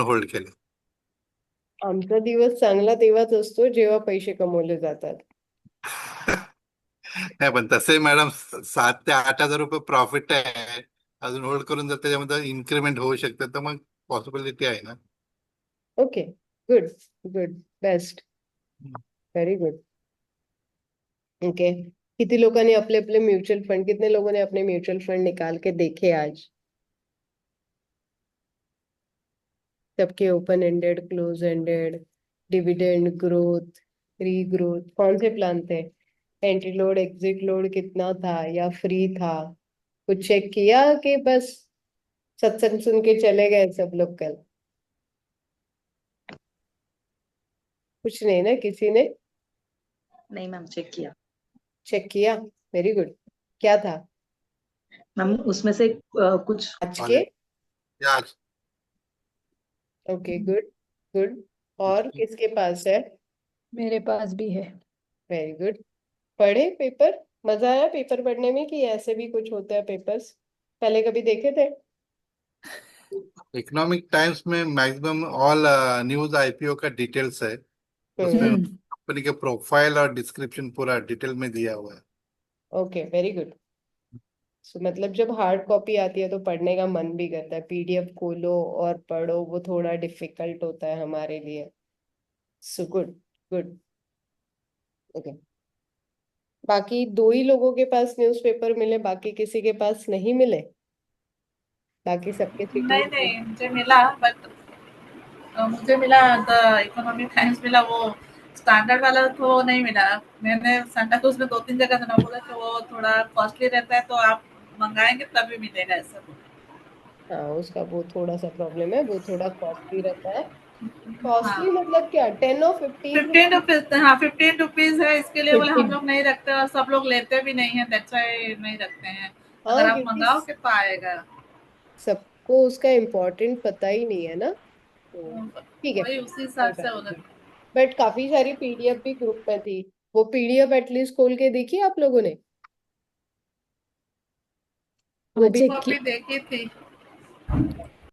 Hold केले. आमचा दिवस चांगला तेव्हाच असतो जेव्हा पैसे कमवले जातात. नाही पण तसे मॅडम 7 ते 8 हजार रुपये प्रॉफिट आहे. अजून होल्ड करून जर त्याच्यामध्ये इन्क्रीमेंट होऊ शकते तर मग पॉसिबिलिटी आहे ना. Okay, good, good, best, very good. Okay. कितने लोगों ने अपने अपने म्यूचुअल फंड, कितने लोगों ने अपने म्यूचुअल फंड निकाल के देखे आज? सबके open ended, close ended, dividend, growth, regrowth, कौन से प्लान थे? एंट्री लोड, एग्जिट लोड कितना था या फ्री था? कुछ चेक किया कि बस सत्संग सुन के चले गए सब लोग कल? कुछ नहीं ना, किसी ने नहीं मैम, चेक किया चेक किया? Very good. क्या था मैम, उसमें से कुछ आज के? यार ओके, गुड, गुड. और किसके पास है? मेरे पास भी है. Very good. पढ़े पेपर? मजा आया पेपर पढ़ने में कि ऐसे भी कुछ होता है पेपर्स? पहले कभी देखे थे? इकोनॉमिक टाइम्स में मैक्सिमम ऑल न्यूज आईपीओ का डिटेल्स है. उसमें कंपनी के प्रोफाइल और डिस्क्रिप्शन पूरा डिटेल में दिया हुआ है. Okay, very good. सो मतलब जब हार्ड कॉपी आती है तो पढ़ने का मन भी करता है. पीडीएफ खोलो और पढ़ो, वो थोड़ा डिफिकल्ट होता है हमारे लिए. So good, good. ओके. बाकी दो ही लोगों के पास न्यूज़पेपर मिले, बाकी किसी के पास नहीं मिले? बाकी सबके नहीं सीटिंग? नहीं, मुझे मिला, बट मुझे मिला द इकोनॉमिक टाइम्स मिला, वो स्टैंडर्ड वाला तो नहीं मिला. मैंने सांता क्रूज में 2-3 जगह जाना बोला कि वो थोड़ा कॉस्टली रहता है, तो आप मंगाएंगे तभी मिलेगा ऐसा बोला. हाँ, उसका वो थोड़ा सा प्रॉब्लम है, वो थोड़ा कॉस्टली रहता है. हाँ, कॉस्टली मतलब क्या, 10 और 15 15 रुपीज, हाँ 15 रुपीज है. इसके लिए बोले हम 15? लोग नहीं रखते और सब लोग लेते भी नहीं है, दैट्स व्हाई नहीं रखते हैं. अगर हाँ, आप क्योंकि मंगाओ तो आएगा. सबको उसका इम्पोर्टेंट पता ही नहीं है ना, तो ठीक है, वही उसी कोई हिसाब बात से उधर. नहीं. बट काफी सारी पीडीएफ भी ग्रुप में थी. वो पीडीएफ एटलीस्ट खोल के देखी आप लोगों ने? वो भी चेक कॉपी किया. देखी थी.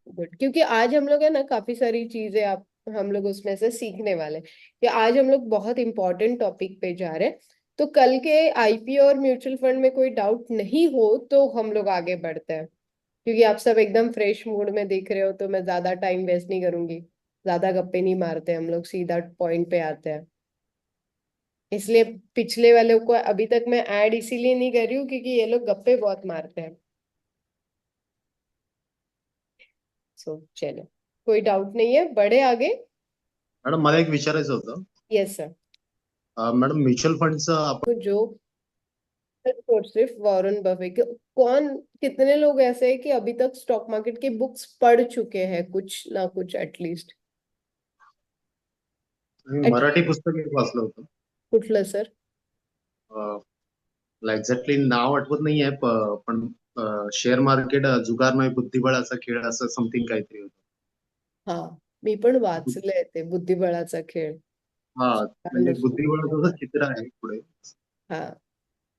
गुड, क्योंकि आज हम लोग है ना काफी सारी चीजें आप हम लोग उसमें से सीखने वाले हैं. कि आज हम लोग बहुत इंपॉर्टेंट टॉपिक पे जा रहे हैं. तो कल के आईपीओ और म्यूचुअल फंड में कोई डाउट नहीं हो तो हम लोग आगे बढ़ते हैं. क्योंकि आप सब एकदम फ्रेश मूड में देख रहे हो तो मैं ज्यादा टाइम वेस्ट नहीं करूंगी. ज्यादा गप्पे नहीं मारते हम लोग, सीधा पॉइंट पे आते हैं. इसलिए पिछले वालों को अभी तक मैं ऐड इसीलिए नहीं कर रही हूँ क्योंकि ये लोग गप्पे बहुत मारते हैं. सो चलो, कोई डाउट नहीं है, बढ़े आगे. मॅडम मला एक विचारायचं होतं. Yes sir. मॅडम म्युच्युअल फंडचं आपण तो जो और सिर्फ वॉरेन बफेट कौन, कितने लोग ऐसे हैं कि अभी तक स्टॉक मार्केट की बुक्स पढ़ चुके हैं कुछ ना कुछ एटलीस्ट? मराठी पुस्तक एक वाचलं होतं. कुठलं सर? मला एक्झॅक्टली नाव आठवत नाहीये, पण शेअर मार्केट जुगार नाही बुद्धिबळाचा खेळ असं समथिंग काहीतरी होतं. हाँ, मी पण वाचले ते बुद्धिबळाचा खेळ. हा, म्हणजे बुद्धिबळाचं चित्र आहे पुढे. हा,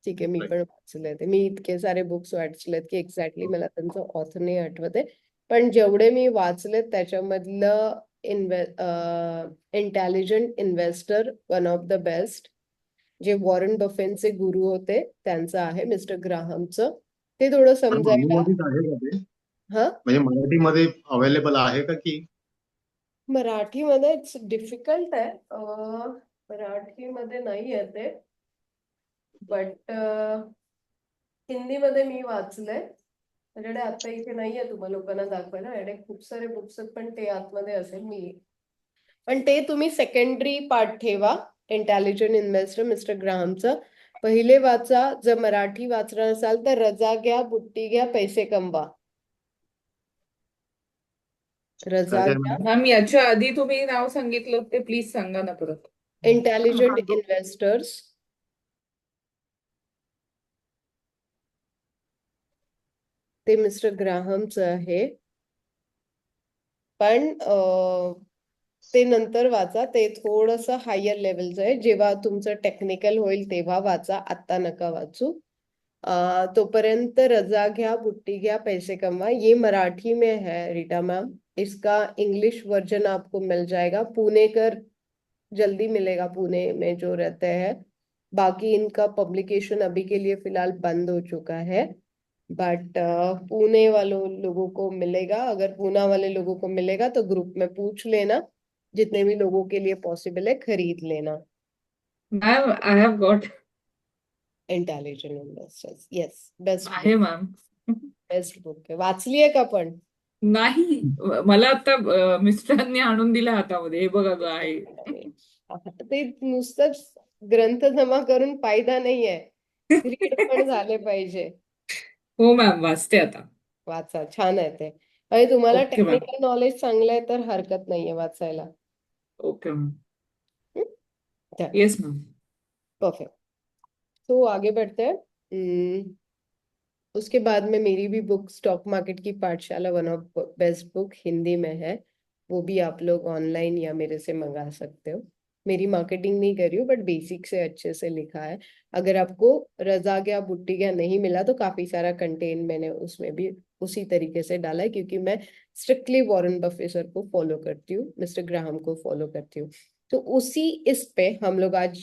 ठीक आहे, मी पण वाचले ते. मी इतके सारे बुक्स वाचलेत की एक्झॅक्टली मला त्यांचं ऑथर नाही आठवत आहे. पण जेवढे मी वाचलेत त्याच्यामधलं intelligent investor, one of the best, जे वॉरेन बफेटचे गुरु होते, त्यांचं आहे मिस्टर ग्राहमचं. ते थोडं मॅडम समजायला. अनुवादित आहे का ते? हा, म्हणजे मराठीमध्ये अवेलेबल आहे का की? मराठीमध्ये इट्स डिफिकल्ट आहे. मराठीमध्ये नाही आहे ते, बट हिंदीमध्ये मी वाचलंय. माझ्याकडे आता इथे नाहीये तुम्हाला लोकांना दाखवायला. माझ्याकडे खूप सारे बुक्स आहेत पण ते आतमध्ये असेल. मी पण ते तुम्ही सेकंडरी पार्ट ठेवा. इंटेलिजंट इन्व्हेस्टर मिस्टर ग्राहमचं पहिले वाचा. जर मराठी वाचणार असाल तर रजा घ्या, बुट्टी घ्या, पैसे कमवा. रजा घ्या. मॅम, याच्या आधी तुम्ही नाव सांगितलं ते प्लीज सांगा ना परत. Intelligent investors. ते मिस्टर ग्राहमचं आहे. पण ते नंतर वाचा. ते थोडंसं हायर लेवलचं आहे. जेव्हा तुमचं टेक्निकल होईल तेव्हा वाचा, आत्ता नका वाचू. तोपर्यंत रजा घ्या बुट्टी घ्या पैसे कमवा, ये मराठी में है रीटा मैम। इसका इंग्लिश वर्जन आपको मिल जाएगा, पुणेकर जल्दी मिलेगा, पुणे में जो रहते हैं। बाकी इनका पब्लिकेशन अभी के लिए फिलहाल बंद हो चुका है, बट पुणे वालों लोगों को मिलेगा। अगर पूना वाले लोगों को मिलेगा तो ग्रुप में पूछ लेना, जितने भी लोगों के लिए पॉसिबल है खरीद लेना। Ma'am I have got intelligent investors, yes, best आहे बुक, मॅम. बेस्ट बुक आहे। वाचली आहे का पण? नाही, मला आता मिस्टरांनी आणून दिल्या हातामध्ये, हे बघा ग आहे. ते नुसतंच ग्रंथ जमा करून फायदा नाहीये, रीड पण झाले पाहिजे। हो मॅम, वाचते आता. वाचा, छान आहे ते। आणि तुम्हाला ओके मॅम. टेक्निकल नॉलेज चांगलं आहे तर हरकत नाहीये वाचायला। Okay ma'am. Yes ma'am. Perfect. तो आगे बढ़ते हैं। उसके बाद में मेरी भी बुक स्टॉक मार्केट की पाठशाला, one of best book, Hindi में है। वो भी आप लोग ऑनलाइन या मेरे से मंगा सकते हो। मेरी मार्केटिंग नहीं कर रही हूँ, बट बेसिक से अच्छे से लिखा है। अगर आपको रजा गया बुट्टी गया नहीं मिला तो काफी सारा कंटेंट मैंने उसमें भी उसी तरीके से डाला है, क्योंकि मैं स्ट्रिक्टली वॉरेन बफे सर को फॉलो करती हूँ, मिस्टर ग्राहम को फॉलो करती हूँ। तो उसी इस पे हम लोग आज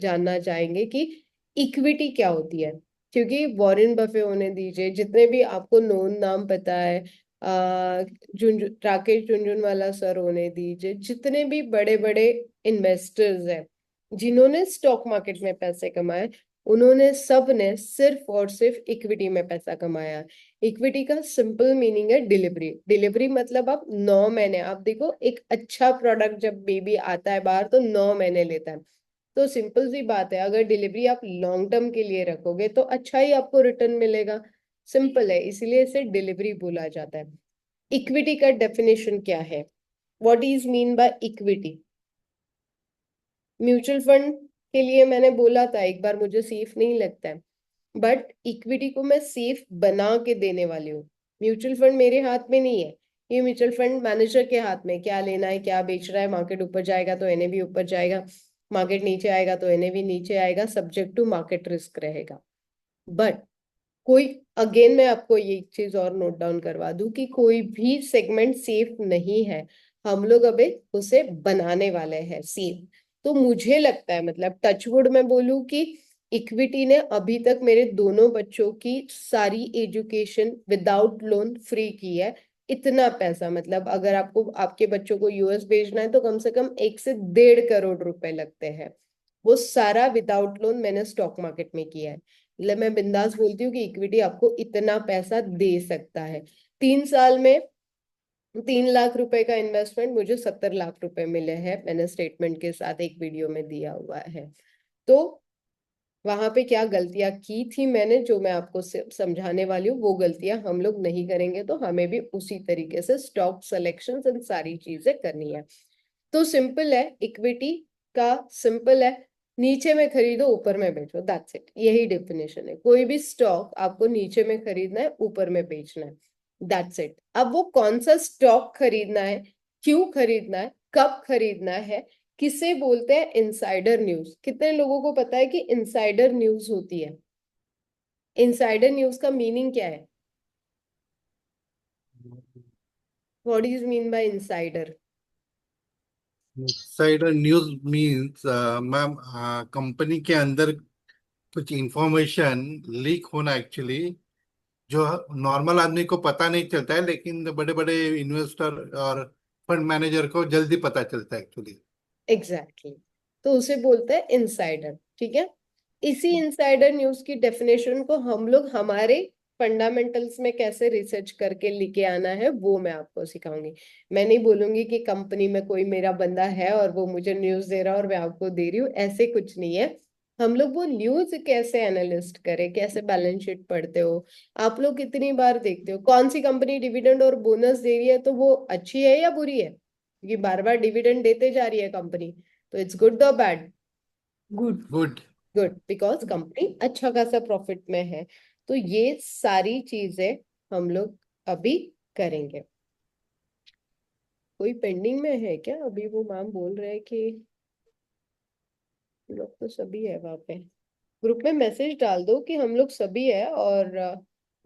जानना चाहेंगे कि इक्विटी क्या होती है। क्योंकि वॉरेन बफे होने दीजिए, जितने भी आपको नोन नाम पता है, राकेश झुनझुनवाला सर होने दीजिए, जितने भी बड़े बड़े इन्वेस्टर्स हैं जिन्होंने स्टॉक मार्केट में पैसे कमाए, उन्होंने सब ने सिर्फ और सिर्फ इक्विटी में पैसा कमाया। इक्विटी का सिंपल मीनिंग है डिलीवरी। डिलीवरी मतलब आप 9 महीने, आप देखो एक अच्छा प्रोडक्ट जब बेबी आता है बाहर तो 9 महीने लेता है। तो सिंपल सी बात है, अगर डिलीवरी आप लॉन्ग टर्म के लिए रखोगे तो अच्छा ही आपको रिटर्न मिलेगा। सिंपल है, इसीलिए इसे डिलीवरी बोला जाता है। इक्विटी का डेफिनेशन क्या है? What is mean by equity? Mutual fund के लिए मैंने बोला था एक बार, मुझे सेफ नहीं लगता है, बट इक्विटी को मैं सेफ बना के देने वाली हूँ। म्यूचुअल फंड मेरे हाथ में नहीं है, ये म्यूचुअल फंड मैनेजर के हाथ में, क्या लेना है क्या बेच रहा है। मार्केट ऊपर जाएगा तो इन्हें भी ऊपर जाएगा, मार्केट नीचे आएगा तो इन्हें भी नीचे आएगा, सब्जेक्ट टू मार्केट रिस्क रहेगा। बट कोई, अगेन मैं आपको ये चीज और नोट डाउन करवा दूं कि कोई भी सेगमेंट सेफ नहीं है, हम लोग अभी उसे बनाने वाले हैं सेफ। तो मुझे लगता है, मतलब टचवुड में बोलूं कि इक्विटी ने अभी तक मेरे दोनों बच्चों की सारी एजुकेशन विदाउट लोन फ्री की है। इतना पैसा, मतलब अगर आपको आपके बच्चों को यूएस भेजना है तो कम से कम 1 से 1.5 करोड़ रुपए लगते हैं, वो सारा विदाउट लोन मैंने स्टॉक मार्केट में किया है। मतलब मैं बिंदास बोलती हूँ कि इक्विटी आपको इतना पैसा दे सकता है। 3 साल में 3 लाख रुपए का इन्वेस्टमेंट मुझे 70 लाख रुपए मिले हैं, मैंने स्टेटमेंट के साथ एक वीडियो में दिया हुआ है। तो वहां पे क्या गलतियां की थी मैंने, जो मैं आपको समझाने वाली हूँ, वो गलतियां हम लोग नहीं करेंगे। तो हमें भी उसी तरीके से स्टॉक सिलेक्शन सारी चीजें करनी है। तो सिंपल है, इक्विटी का सिंपल है, नीचे में खरीदो ऊपर में बेचो, दैट्स इट। यही डेफिनेशन है। कोई भी स्टॉक आपको नीचे में खरीदना है, ऊपर में बेचना है, दैट्स इट। अब वो कौन सा स्टॉक खरीदना है, क्यों खरीदना है, कब खरीदना है, किसे बोलते हैं इनसाइडर न्यूज। कितने लोगों को पता है कि इनसाइडर न्यूज होती है? इनसाइडर न्यूज का मीनिंग क्या है? What is mean by insider? Insider news means ma'am, company के अंदर कुछ इंफॉर्मेशन लीक होना एक्चुअली, जो नॉर्मल आदमी को पता नहीं चलता है, लेकिन बड़े बड़े इन्वेस्टर और फंड मैनेजर को जल्दी पता चलता है एक्चुअली। एग्जैक्टली, तो उसे बोलते हैं इनसाइडर, ठीक है। इसी इनसाइडर न्यूज की डेफिनेशन को हम लोग हमारे फंडामेंटल्स में कैसे रिसर्च करके लेके आना है वो मैं आपको सिखाऊंगी। मैं नहीं बोलूंगी कि कंपनी में कोई मेरा बंदा है और वो मुझे न्यूज दे रहा है और मैं आपको दे रही हूँ, ऐसे कुछ नहीं है। हम लोग वो न्यूज कैसे एनालिस्ट करें, कैसे बैलेंस शीट पढ़ते हो, आप लोग कितनी बार देखते हो, कौन सी कंपनी डिविडेंड और बोनस दे रही है तो वो अच्छी है या बुरी है, क्योंकि बार बार डिविडेंड देते जा रही है कंपनी, तो इट्स गुड और bad? Good. Good. Good, because company अच्छा खासा प्रॉफिट में है। तो ये सारी चीजें हम लोग अभी करेंगे। कोई पेंडिंग में है क्या अभी? वो मैम बोल रहे हैं कि लोग तो सभी है वहां पे। ग्रुप में मैसेज डाल दो कि हम लोग सभी है, और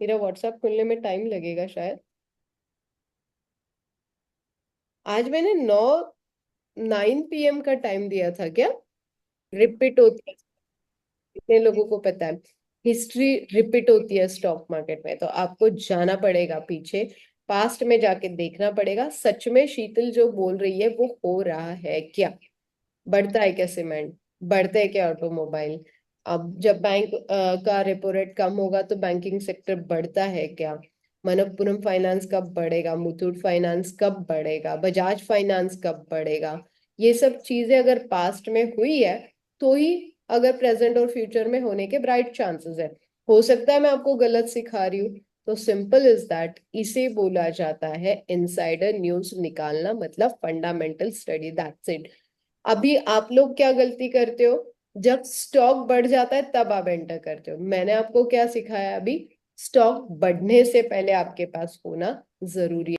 मेरा व्हाट्सएप खुलने में टाइम लगेगा शायद। आज मैंने 9 PM का टाइम दिया था क्या? रिपीट होती है, कितने लोगों को पता है? हिस्ट्री रिपीट होती है स्टॉक मार्केट में, तो आपको जाना पड़ेगा पीछे, पास्ट में जाके देखना पड़ेगा सच में शीतल जो बोल रही है वो हो रहा है क्या। बढ़ता है क्या सीमेंट, बढ़ते हैं क्या ऑटोमोबाइल? अब जब बैंक का रेपो रेट कम होगा तो बैंकिंग सेक्टर बढ़ता है क्या? मनप्पुरम फाइनेंस कब बढ़ेगा, मुथूट फाइनेंस कब बढ़ेगा, बजाज फाइनेंस कब बढ़ेगा? ये सब चीजें अगर पास्ट में हुई है तो ही अगर प्रेजेंट और फ्यूचर में होने के ब्राइट चांसेस है। हो सकता है मैं आपको गलत सिखा रही हूँ, तो सिंपल इज दैट, इसे बोला जाता है इनसाइडर न्यूज निकालना, मतलब फंडामेंटल स्टडी, दैट्स इट। अभी आप लोग क्या गलती करते हो? जब स्टॉक बढ़ जाता है तब आप एंटर करते हो। मैंने आपको क्या सिखाया अभी? स्टॉक बढ़ने से पहले आपके पास होना जरूरी है।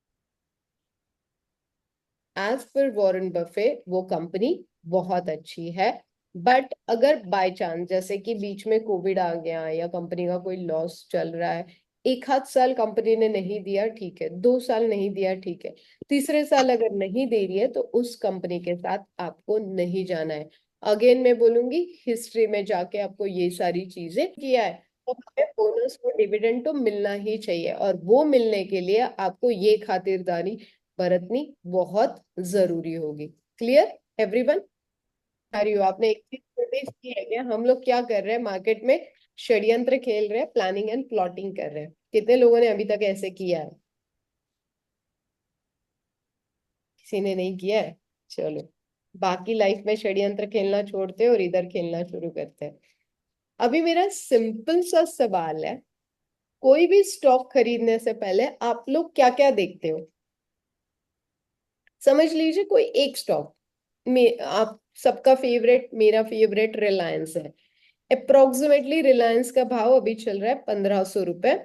एज पर वॉरेन बफे वो कंपनी बहुत अच्छी है, बट अगर बाय चांस जैसे कि बीच में कोविड आ गया या कंपनी का कोई लॉस चल रहा है, एक आध साल कंपनी ने नहीं दिया ठीक है, 2 साल नहीं दिया ठीक है, तीसरे साल अगर नहीं दे रही है तो उस कंपनी के साथ आपको नहीं जाना है। अगेन मैं बोलूंगी, हिस्ट्री में जाके आपको ये सारी चीजें किया है, तो हमें बोनस और डिविडेंड तो मिलना ही चाहिए, और वो मिलने के लिए आपको ये खातिरदारी बरतनी बहुत जरूरी होगी। Clear everyone? हरियो, आपने एक चीज नोटिस की है क्या? हम लोग क्या कर रहे हैं मार्केट में? षड्यंत्र खेल रहे हैं, प्लानिंग एंड प्लॉटिंग कर रहे हैं। कितने लोगों ने अभी तक ऐसे किया है? किसी ने नहीं किया है? चलो, बाकी लाइफ में षड्यंत्र खेलना छोड़ते हैं और इधर खेलना शुरू करते हैं। अभी मेरा सिंपल सा सवाल है, कोई भी स्टॉक खरीदने से पहले आप लोग क्या क्या देखते हो? समझ लीजिए कोई एक स्टॉक में, आप सबका फेवरेट, मेरा फेवरेट रिलायंस है। अप्रोक्सीमेटली रिलायंस का भाव अभी चल रहा है 1500 रुपए,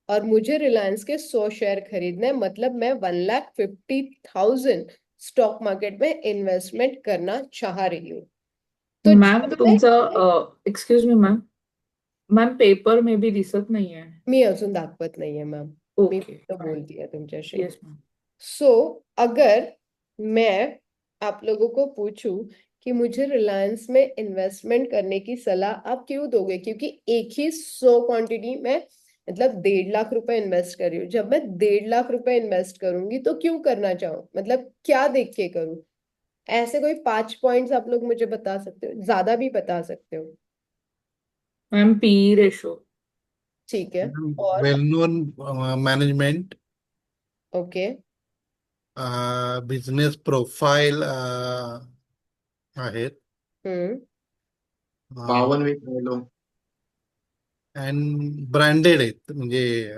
और मुझे रिलायंस के 100 शेयर खरीदने हैं, मतलब मैं 1,50,000 स्टॉक मार्केट में इन्वेस्टमेंट करना चाह रही हूँ। तो मॅम जब तुमचं excuse me ma'am, ma'am paper may be दिसत नाहीये. मी अजून दाखवत नाहीये मॅम, मी ओके फक्त बोलती है तुमच्याशी। Yes ma'am. सो अगर मैं आप लोगों को पूछूं कि मुझे रिलायंस में इन्वेस्टमेंट करने की सलाह आप क्यों दोगे, क्योंकि एक ही 100 क्वांटिटी में, मतलब 1.5 लाख रुपए इन्वेस्ट कर रही हूँ। जब मैं 1.5 लाख रुपए इन्वेस्ट करूंगी तो क्यों करना चाहूँ, मतलब क्या देख के करूँ? ऐसे कोई 5 पॉइंट्स आप लोग मुझे बता सकते हो, ज्यादा भी बता सकते हो। Ma'am PE ratio. ठीक है, और well known management, okay. Business profile आहेत, हम्म। बावन वीक राहिलो. अँड ब्रँडेड आहेत, म्हणजे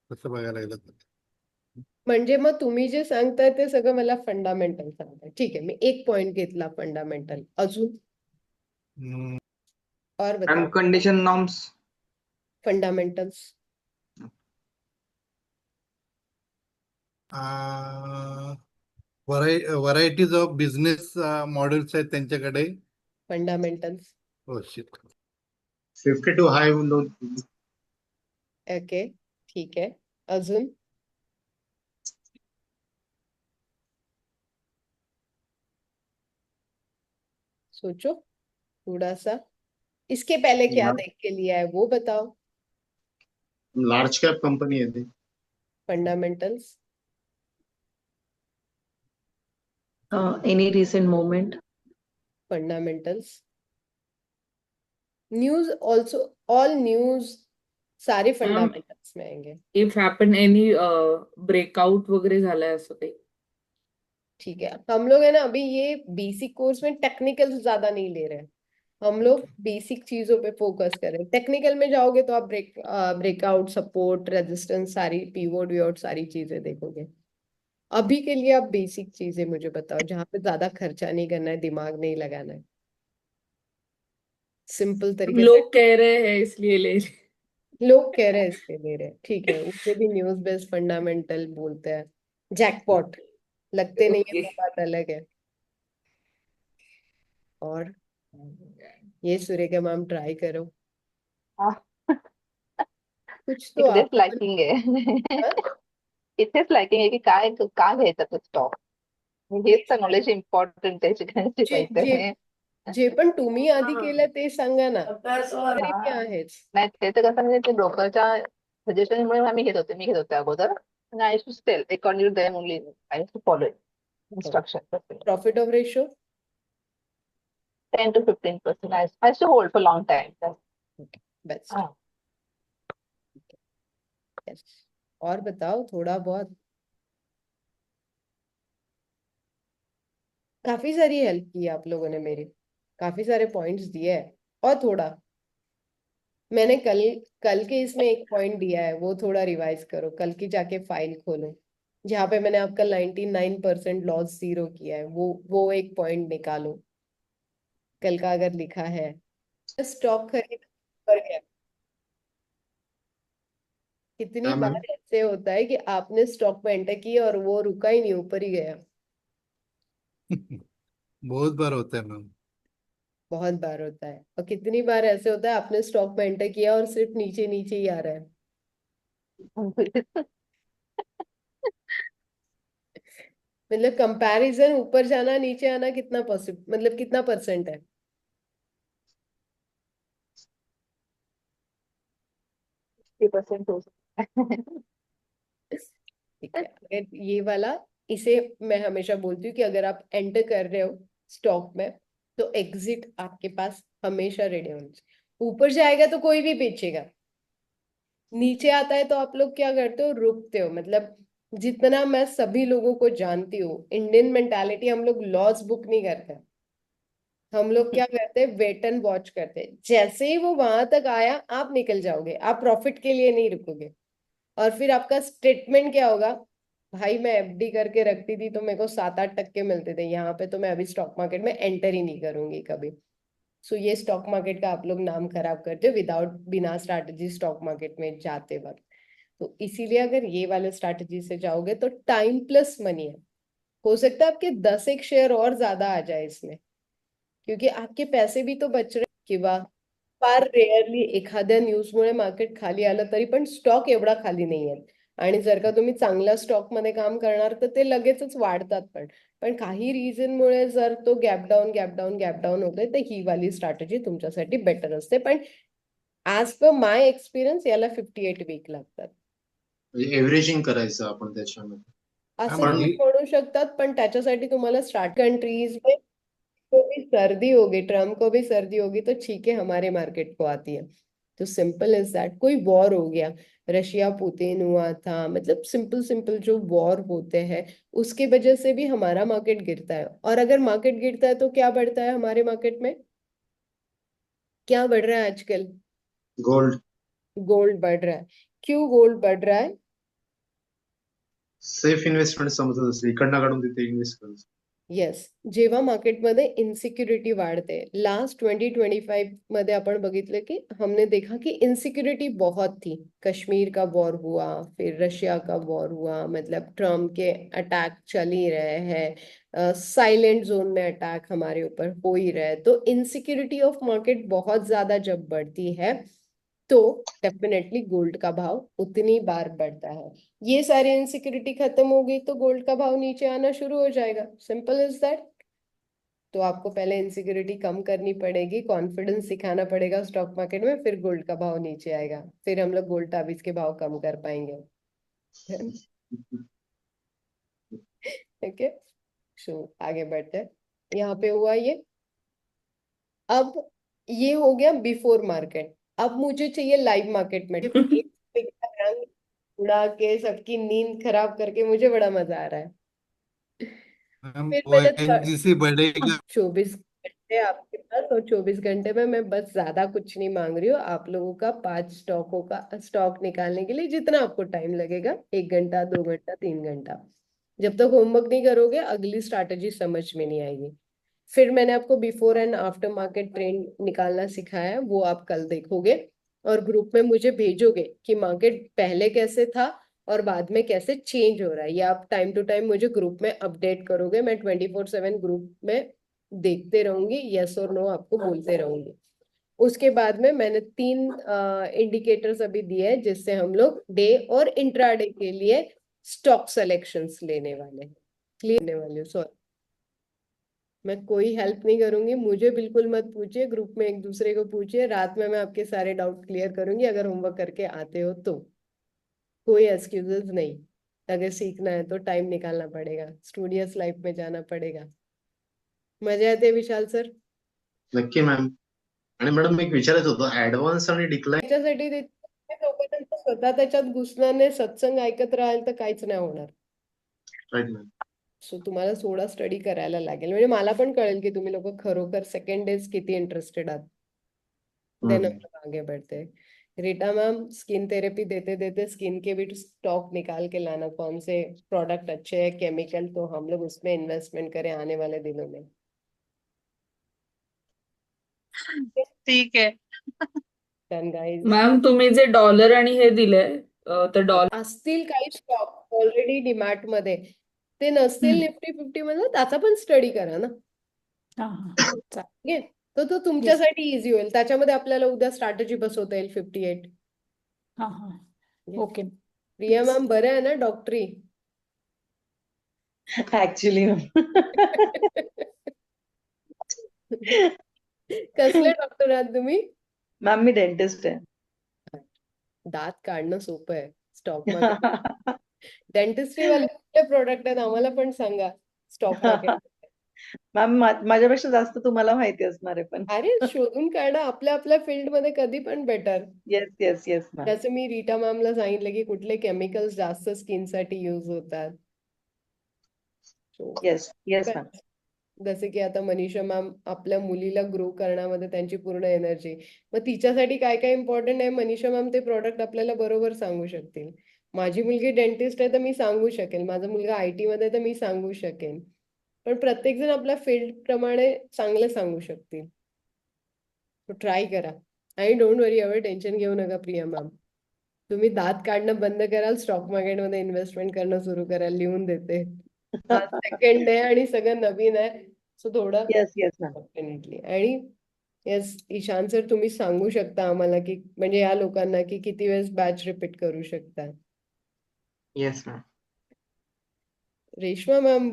कसं बघायला गेलं तर. म्हणजे मग तुम्ही जे सांगताय ते सगळं मला फंडामेंटल सांगताय, ठीक आहे, मी एक पॉइंट घेतला फंडामेंटल, अजून हम्म, और मैम बताओ। Condition norms. Fundamentals, varieties of business models आहेत त्यांच्याकडे. फंडामेंटल्स, हो शिट. 52 हाय विंडो. ओके, ठीक है, अजून सोचो थोड़ा सा, इसके पहले क्या देख के लिया है वो बताओ। लार्ज कॅप कंपनी आहे ते. Fundamentals, Any recent movement? Fundamentals, news also, all news सारे मॅम फंडामेंटल्स में आएंगे। इफ हॅपन एनी ब्रेकआउट वगैरे झालाय असं काही? ठीक है, हम लोग है ना अभी ये बेसिक कोर्स में टेक्निकल ज्यादा नहीं ले रहे हैं, हम लोग बेसिक चीजों पे फोकस करें। टेक्निकल में जाओगे तो आप ब्रेकआउट, सपोर्ट, रेजिस्टेंस, सारी पीवोट वीवोट सारी चीजें देखोगे। अभी के लिए आप बेसिक चीजें मुझे बताओ, जहाँ पे ज्यादा खर्चा नहीं करना है, दिमाग नहीं लगाना है, सिंपल तरीके से। लोग कह रहे हैं इसलिए ले रहे. लोग कह रहे हैं इसके ले रहे हैं, ठीक है, उससे भी न्यूज बेस्ड फंडामेंटल बोलते हैं। जैकपॉट लगते नहीं है ओके. वो बात अलग है। और ये सुरेखा मैम ट्राई करो, हा, कुछ तो इथलेच आप लॅकिंग आहे. इथेच लॅकिंग आहे की काय का घ्यायचा तो स्टॉक. हेच तर नॉलेज इम्पॉर्टंट आहे शिकायची जे जे पाहिजे. जे पण तुम्ही आधी केलं ते सांगा ना, तरी मी हा. आहेच. नाही ते तर कसं म्हणजे ते ब्रोकरच्या सजेशनमुळे मी घेत होते अगोदर. आणि I should sell according to them only. I should follow instruction. Profit of ratio 10 to 15%. I used to hold for long time. Best. हाँ. यस, और बताओ थोड़ा बहुत। काफी सारी हेल्प की आप लोगों ने मेरी, काफी सारे पॉइंट्स दिए हैं। और थोड़ा मैंने कल कल के इसमें एक पॉइंट दिया है, वो थोड़ा रिवाइज करो, कल की जाके फाइल खोलो जहाँ पे मैंने आपका 99% लॉस जीरो किया है, वो एक पॉइंट निकालो कल का अगर लिखा है। स्टॉक खरीद पर गया, कितनी क्या बार मैम? ऐसे होता है कि आपने स्टॉक में एंटर किया और वो रुका ही नहीं, ऊपर ही गया। बहुत बार होता है मैम। बहुत बार होता है। और कितनी बार ऐसे होता है आपने स्टॉक में एंटर किया और सिर्फ नीचे नीचे ही आ रहा है। मतलब कंपैरिजन ऊपर जाना नीचे आना कितना पॉसिबल, मतलब कितना परसेंट है? 50% हो सकता है. ठीक है, अगर ये वाला, इसे मैं हमेशा बोलती हूँ कि अगर आप एंटर कर रहे हो स्टॉक में तो एग्जिट आपके पास हमेशा रेडी होना चाहिए। ऊपर जाएगा तो कोई भी बेचेगा, नीचे आता है तो आप लोग क्या करते हो, रुकते हो। मतलब जितना मैं सभी लोगों को जानती हूँ, इंडियन मेंटालिटी, हम लोग लॉस बुक नहीं करते। हम लोग क्या करते हैं, वेट एंड वॉच करते हैं। जैसे ही वो वहां तक आया आप निकल जाओगे, आप प्रॉफिट के लिए नहीं रुकोगे। और फिर आपका स्टेटमेंट क्या होगा, भाई मैं एफडी करके रखती थी तो मेरे को 7-8% मिलते थे, यहाँ पे तो मैं अभी स्टॉक मार्केट में एंटर ही नहीं करूंगी कभी। सो ये स्टॉक मार्केट का आप लोग नाम खराब करते हो विदाउट, बिना स्ट्रैटेजी स्टॉक मार्केट में जाते वक्त। तो इसीलिए अगर ये वाले स्ट्रैटेजी से जाओगे तो टाइम प्लस मनी है। हो सकता है आपके 10 एक शेयर और ज्यादा आ जाए इसमें, क्योंकि आपके पैसे भी तो बच रहे किंवा फार रेअरली एखाद्या न्यूजमुळे मार्केट खाली आलं तरी पण स्टॉक एवढा खाली नाही आहे। आणि जर का तुम्ही चांगल्या स्टॉक मध्ये काम करणार तर ते लगेचच वाढतात पण। पण काही रिझनमुळे जर तो गॅप डाऊन होतोय तर ही वाली स्ट्रॅटेजी तुमच्यासाठी बेटर असते। पण ऍज पर माय एक्सपिरियन्स याला 58 वीक लागतात। एव्हरेजिंग करायचं आपण त्याच्यामध्ये. असं मैम तुम्ही ये म्हणू शकतात, पण त्याच्यासाठी तुम्हाला स्टार्ट कंट्रीज में को भी सर्दी होगी, ट्रम्प को भी सर्दी होगी तो ठीक है हमारे मार्केट को आती है। तो सिंपल इज दैट। कोई वॉर हो गया, रशिया पुतिन हुआ था, मतलब सिंपल सिंपल जो वॉर होते हैं उसके वजह से भी हमारा मार्केट गिरता है। और अगर मार्केट गिरता है तो क्या बढ़ता है हमारे मार्केट में, क्या बढ़ रहा है आजकल? गोल्ड. गोल्ड बढ़ रहा है। क्यों गोल्ड बढ़ रहा है? सेफ इन्व्हेस्टमेंट समजत असते, इकडनं काढून तिथे इन्व्हेस्ट करायचं. येस, जेव्हा मार्केटमध्ये इनसिक्युरिटी वाढते, लास्ट 2025 मध्ये आपण बघितलं की हमने देखा कि इनसिक्युरिटी बहुत थी। कश्मीर का वॉर हुआ, फिर रशिया का वॉर हुआ, मतलब ट्रम्प के अटैक चल ही रहे हैं, साइलेंट जोन में अटैक हमारे ऊपर हो ही रहे हैं। तो इनसिक्योरिटी ऑफ मार्केट बहुत ज्यादा जब बढ़ती है तो डेफिनेटली गोल्ड का भाव उतनी बार बढ़ता है। ये सारी इनसिक्योरिटी खत्म हो गई तो गोल्ड का भाव नीचे आना शुरू हो जाएगा, सिंपल इज दैट। तो आपको पहले इनसिक्योरिटी कम करनी पड़ेगी, कॉन्फिडेंस सिखाना पड़ेगा स्टॉक मार्केट में, फिर गोल्ड का भाव नीचे आएगा, फिर हम लोग गोल्ड ताबीज के भाव कम कर पाएंगे। ओके, सो आगे बढ़ते हैं। यहाँ पे हुआ ये। अब ये हो गया बिफोर मार्केट। अब मुझे चाहिए लाइव मार्केट में। देखो, एक का रंग उड़ा के सबकी नींद खराब करके मुझे बड़ा मजा आ रहा है। मैम फिर वो मैंने एनजीसी बढ़ेगा। 24 घंटे आपके पास, और 24 घंटे में मैं बस ज्यादा कुछ नहीं मांग रही हूँ आप लोगों का। 5 स्टॉकों का स्टॉक निकालने के लिए जितना आपको टाइम लगेगा, 1 घंटा 2 घंटा 3 घंटा, जब तक होमवर्क नहीं करोगे अगली स्ट्रैटेजी समझ में नहीं आएगी। फिर मैंने आपको before and after market trend निकालना सिखाया है, वो आप कल देखोगे और ग्रुप में मुझे भेजोगे कि मार्केट पहले कैसे था और बाद में कैसे चेंज हो रहा है। ये आप टाइम टू टाइम मुझे ग्रुप में अपडेट करोगे, मैं 24/7 ग्रुप में देखते रहूंगी, यस और नो आपको बोलते रहूंगी। उसके बाद में मैंने 3 इंडिकेटर्स अभी दिए हैं जिससे हम लोग डे और इंट्राडे के लिए स्टॉक सिलेक्शंस लेने वाले हैं, क्लियर लेने वाले, सॉरी मैं कोई हेल्प नहीं करूंगी, मुझे बिल्कुल मत पूछिए, ग्रुप में एक दूसरे को पूछिए, रात में मैं आपके सारे डाउट क्लियर करूंगी अगर होमवर्क करके आते हो तो। कोई एक्सक्यूजेस नहीं, अगर सीखना है तो टाइम निकालना पड़ेगा, स्टूडियस लाइफ में जाना पडेगा। मजा येते विशाल सर? नक्की मॅम. आणि मॅडम एक विचारायचं होतं, ऍडव्हान्स आणि डिक्लाइन त्याच्यासाठी जोपर्यंत स्वतः त्याच्यात घुसणार नाही, सत्संग ऐकत राहाल तर काहीच नाही होणार. Right ma'am. सो तुम्हाला थोडा स्टडी करायला लागेल, म्हणजे मला पण कळेल की तुम्ही लोक खरोखर सेकंड डेज किती इंटरेस्टेड आहात. देन हम लोग आगे बढ़ते हैं. रीटा मैम, स्किन थेरेपी देते देते स्किन के भी स्टॉक निकाल के लाना, कौन से प्रोडक्ट अच्छे हैं केमिकल, तो हम लोग उसमें इन्वेस्टमेंट करें आने वाले दिनों में. ठीक है. Done guys. मॅम तुम्ही जे डॉलर आणि हे दिलंय तर डॉलर असतील काही स्टॉक ऑलरेडी डीमॅट मध्ये, ते नसतील निफ्टी 50 मध्ये, त्याचा पण स्टडी करा ना. हा हा चालेल. ठीक आहे, तो तुमच्यासाठी इझी होईल, त्याच्यामध्ये आपल्याला उद्या स्ट्रॅटेजी बसवता येईल 58. हा हा ओके. प्रिया मॅम बरं आहे ना डॉक्टरी? ऍक्च्युली कसले डॉक्टर आहात तुम्ही? मॅम मी डेंटिस्ट आहे. दात काढणं सोपं आहे स्टॉक मार्केट. डेंटिस्ट्री वाले कुठले प्रोडक्ट आहेत आम्हाला पण सांगा स्टॉक मार्केट. मॅम माझ्यापेक्षा जास्त तुम्हाला माहिती असणार आहे पण. अरे शोधून काढा, आपल्या आपल्या फील्ड मध्ये कधी पण better. Yes yes yes ma'am. जसं मी रीटा मॅमला सांगितलं की कुठले केमिकल्स जास्त स्किन साठी युज होतात. So, yes yes ma'am. जसे की आता मनीषा मॅम आपल्या मुलीला ग्रो करण्यामध्ये त्यांची पूर्ण एनर्जी, मग तिच्यासाठी काय काय इम्पॉर्टंट आहे मनीषा मॅम ते प्रोडक्ट आपल्याला बरोबर सांगू शकतील. माझी मुलगी डेंटिस्ट आहे तर मी सांगू शकेल, माझा मुलगा IT मध्ये तर मी सांगू शकेन, पण प्रत्येक जण आपल्या फील्ड प्रमाणे चांगलं सांगू शकतील. ट्राय करा आणि डोंट वरी, एवढं टेन्शन घेऊ नका प्रिया मॅम. तुम्ही दात काढणं बंद कराल, स्टॉक मार्केटमध्ये इन्व्हेस्टमेंट करणं सुरू कराल, लिहून देते. सेकंड आहे आणि सगळं नवीन आहे, सो थोडं येस येस मॅम. डेफिनेटली. आणि येस ईशान सर, तुम्ही सांगू शकता आम्हाला की म्हणजे या लोकांना की किती वेळेस बॅच रिपीट करू शकता. Yes ma'am. रेश्मा मॅम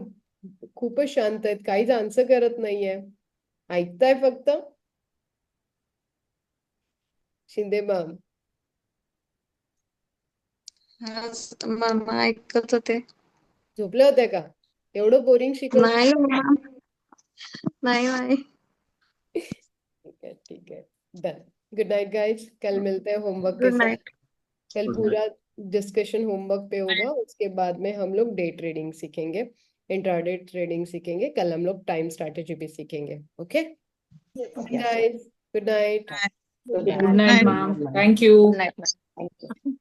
खूपच शांत आहेत, काहीच आन्सर करत नाहीये, ऐकताय फक्त. शिंदे मॅम मॅम ऐकत होते. झोपले होते का? एवढं बोरिंग शिकवत? नाही मॅम, नाही नाही. ठीक है ठीक है, डन. गुड नाइट गाइस, कल मिलते हैं होमवर्क के गुड साथ. नाइट. कल Good पूरा डिस्कशन होमवर्क पे होगा, उसके बाद में हम लोग डे ट्रेडिंग सीखेंगे, इंट्राडे ट्रेडिंग सीखेंगे, कल हम लोग टाइम स्ट्रैटेजी भी सीखेंगे. Okay guys, good night. Good good night. Night ma'am, thank you. Good night, ma'am. Thank you.